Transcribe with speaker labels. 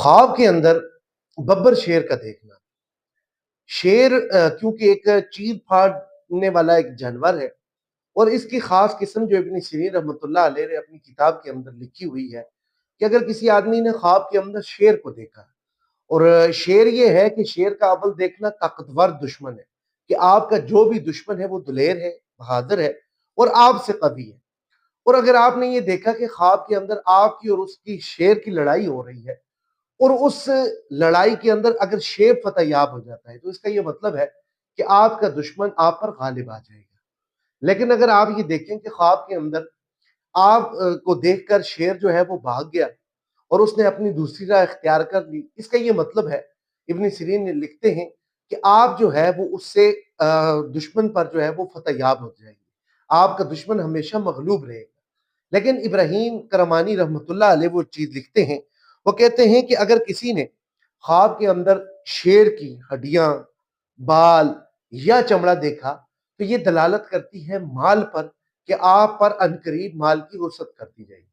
Speaker 1: خواب کے اندر ببر شیر کا دیکھنا۔ شیر کیونکہ ایک چیر پھاڑنے والا ایک جانور ہے، اور اس کی خاص قسم جو ابن سیرین رحمۃ اللہ علیہ نے اپنی کتاب کے اندر لکھی ہوئی ہے کہ اگر کسی آدمی نے خواب کے اندر شیر کو دیکھا، اور شیر یہ ہے کہ شیر کا اول دیکھنا طاقتور دشمن ہے، کہ آپ کا جو بھی دشمن ہے وہ دلیر ہے، بہادر ہے، اور آپ سے قوی ہے۔ اور اگر آپ نے یہ دیکھا کہ خواب کے اندر آپ کی اور اس کی شیر کی لڑائی ہو رہی ہے، اور اس لڑائی کے اندر اگر شیر فتح یاب ہو جاتا ہے، تو اس کا یہ مطلب ہے کہ آپ کا دشمن آپ پر غالب آ جائے گا۔ لیکن اگر آپ یہ دیکھیں کہ خواب کے اندر آپ کو دیکھ کر شیر جو ہے وہ بھاگ گیا اور اس نے اپنی دوسری راہ اختیار کر لی، اس کا یہ مطلب ہے، ابن سیرین نے لکھتے ہیں کہ آپ جو ہے وہ اس سے دشمن پر جو ہے وہ فتح یاب ہو جائیں گے، آپ کا دشمن ہمیشہ مغلوب رہے گا۔ لیکن ابراہیم کرمانی رحمۃ اللہ علیہ وہ چیز لکھتے ہیں، وہ کہتے ہیں کہ اگر کسی نے خواب کے اندر شیر کی ہڈیاں، بال یا چمڑا دیکھا، تو یہ دلالت کرتی ہے مال پر، کہ آپ پر عنقریب مال کی وسعت کر دی جائے گی۔